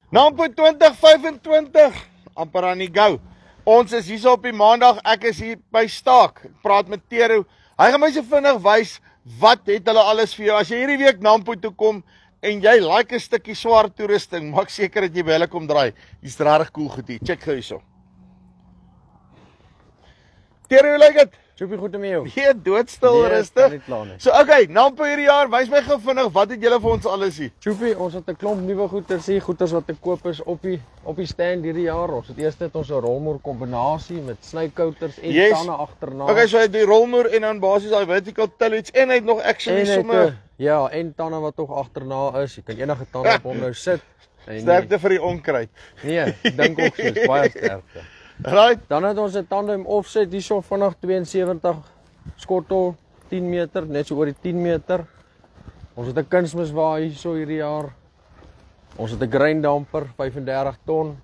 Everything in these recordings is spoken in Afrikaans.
Nampo 2025, amper aan die go. Ons is hier op die maandag, ek is hier by Staak. Ek praat met Tero. Hy gaan my so vinnig wys, wat het hulle alles vir jou. As jy hierdie week Nampo toe kom, en jy like 'n stukkie swaar toerusting, maak seker dat jy by hulle kom draai. Hier's regtig cool goed hier, check gou hierso. Tero, hoe lyk dit? Choopie, goed met jou? Nee, doodstil, rustig. So, okay, Nampo hierdie jaar, wys my gou vinnig, wat het julle vir ons alles hier? Choopie, ons het 'n klomp nuwe goeders hier, goeders wat te koop is op die stand hierdie jaar. Ons het eers ons 'n rolmoer kombinasie met snykouters en tande agterna. Okay, so hy het die rolmoer en dan basies daai vertical tillage en hy het nog actually sommer ja, en tande wat tog agterna is. Jy kan enige tande op hom nou sit. Sterkte vir die onkruid. Nee, ek dink ook so, baie sterkte. Right. Dan het ons 'n tandem offset hierso vanaf 72 skottel 10 meter, net so oor die 10 meter. Ons het 'n kunsmiswaai hierso hierdie jaar. Ons het 'n grain damper 35 ton.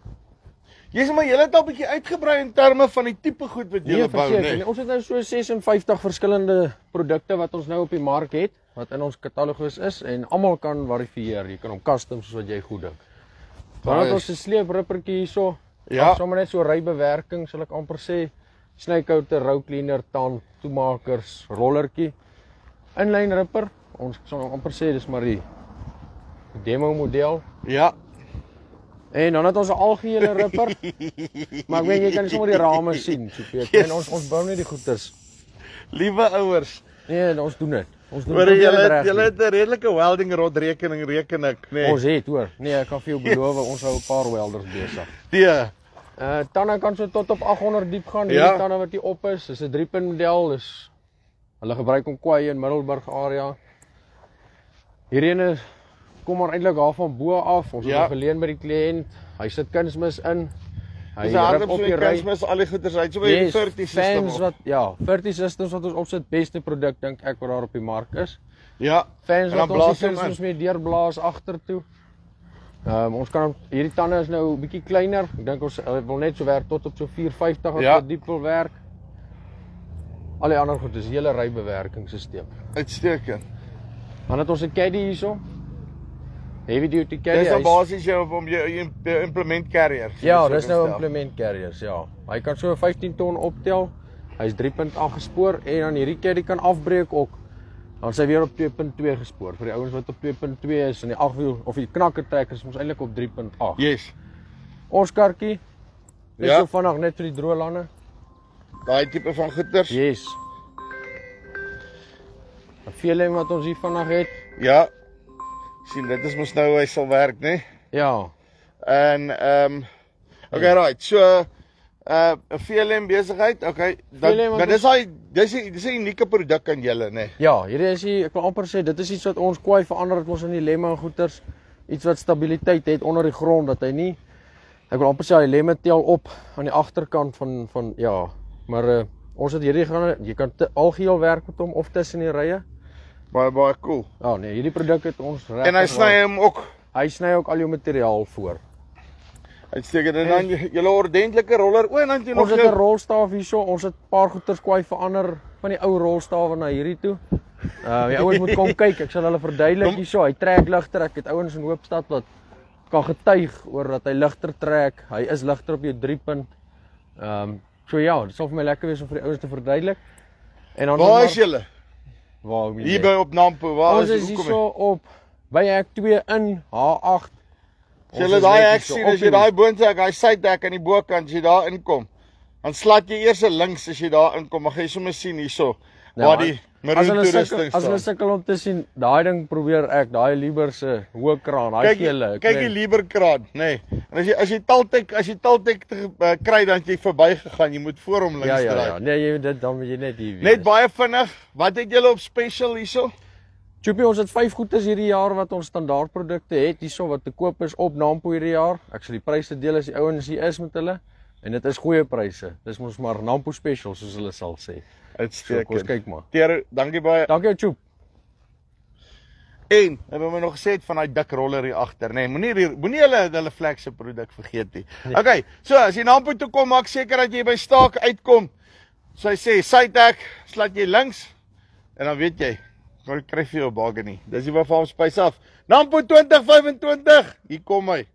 Jy's maar jy het al 'n bietjie uitgebrei in terme van die tipe goed wat jy bou, nee. Ons het nou so 56 verskillende produkte wat ons nou op die mark het, wat in ons katalogus is en almal kan varieer. Jy kan hom custom soos wat jy goed dink. Dan het ons 'n sleeprippertjie hierso. Ja, sommer net so rybewerking, sal ek amper sê. Snykouter, rou cleaner, tand, toemakers, rollertjie. Inlyn ripper. Ons sal amper sê dis maar die demo model. Ja. En dan het ons 'n algehele ripper. Maar ek weet jy kan sommer die rame sien, so weet. En ons bou net die goeders. Liewe ouers. Nee, ons doen dit. Ons doen dit. Julle het 'n redelike welding rod rekening, reken ek, nee. Ons het, hoor. Nee, ek kan vir jou beloof, ons hou 'n paar welders besig. Nee. Tande kan so tot op 800 diep gaan. Hierdie tande wat hier op is 'n 3-punt model, dus hulle gebruik hom kwai in Middelburg area. Hierdie kom maar eintlik daar van bo af. Ons het hom geleen by die kliënt. Hy sit kunsmis in. Hy rip op die kunsmis al die goeders uit. So by die 30 systems wat 30 systems wat ons opsit, beste produk dink ek wat daar op die mark is. Ja. Fans wat ons kunsmis mee deurblaas agtertoe. Ons kan hierdie tande is nou 'n bietjie kleiner. Ek dink ons wil net so werk tot op so 450 as wat diep wil werk. Al die ander goed is hele rybewerkingsstelsel. Uitstekend. Dan het ons 'n caddy hierso. Heavy duty caddy. Dis nou basies jou implement carrier. Ja, dis nou implement carriers, ja. Hy kan so 15 ton optel. Hy's 3.8 gespoor en dan hierdie caddy kan afbreek ook. Dan is hy weer op 2.2 gespoor. Vir die ouens wat op 2.2 is en die 8-wiel of die knakker trekkers is ons eintlik op 3.8. Yes. Ons kartjie is so vinnig net vir die droë lande. Daai tipe van goeders. Yes. 'n VLM wat ons hier vandag het. Ja. Sien, dit is mos nou hy sal werk, né? Nee? Ja. En okay, right. So 'n VLM besigheid. Okay. Maar dis 'n unieke produk aan julle, né? Nee? Ja, hierdie is ek wil amper sê dit is iets wat ons kwai verander het ons in die lemme en goeters. Iets wat stabiliteit het onder die grond dat hy nie ek wil amper sê hy lemme tel op aan die agterkant van ja, maar ons het hierdie gaan jy kan algeheel werk met hom of tussen die rye. Baie cool. Ja, nee, hierdie produk het ons reg. En hy sny hom ook. Hy sny ook al jou materiaal voor. Uitstekend. En dan julle ordentlike roller. O, en dan jy nog ons het 'n rolstaaf hierso. Ons het 'n paar goeters kwai verander van die ou rolstawe na hierdie toe. Die ouens moet kom kyk. Ek sal hulle verduidelik hierso. Hy trek ligter. Ek het ouens in Hoopstad wat kan getuig oor dat hy ligter trek. Hy is ligter op jou 3-punt. So ja, dit sal vir my lekker wees om vir die ouens te verduidelik. En dan waar is julle? Waar hier by op Nampo. Waar ons is hierso op by hek 2 in H8. As jy daai hek sien, as jy daai boonste hek, hy syddek aan die bokant, as jy daar inkom, dan slaat jy eers links as jy daar inkom. Maar jy sommer sien hierso waar die maroon toerusting staan. As hulle sukkel om te sien, daai ding probeer ek, daai Liber se hoë kraan, daai gele. Kyk die Liber kraan, nê. En as jy Taltek kry dan jy verbygegaan, jy moet voor hom links draai. Ja. Nee, dan moet jy net hier wees. Net baie vinnig. Wat het julle op special hierso? Choopie, ons het 5 goedes hierdie jaar wat ons standaardprodukte het hierso wat te koop is op Nampo hierdie jaar. Ek sal die pryse deel as die ouens hier is met hulle en dit is goeie pryse. Dis mos maar Nampo special soos hulle sal sê. Uitstekend. Kom ons kyk maar. Tero, dankie baie. Dankie Choop. En hebben we nog gesê van daai dik roller hier agter, nee, moenie hulle Flex se produk vergeet nie. Nee. Okay, so as jy Nampo toe kom, maak seker dat jy by Staak uitkom. So hy sê Sytek, slaat jy links en dan weet jy kry vir jou bargain nie. Dis die Farm Spice af. Nampo 2025. Hier kom hy.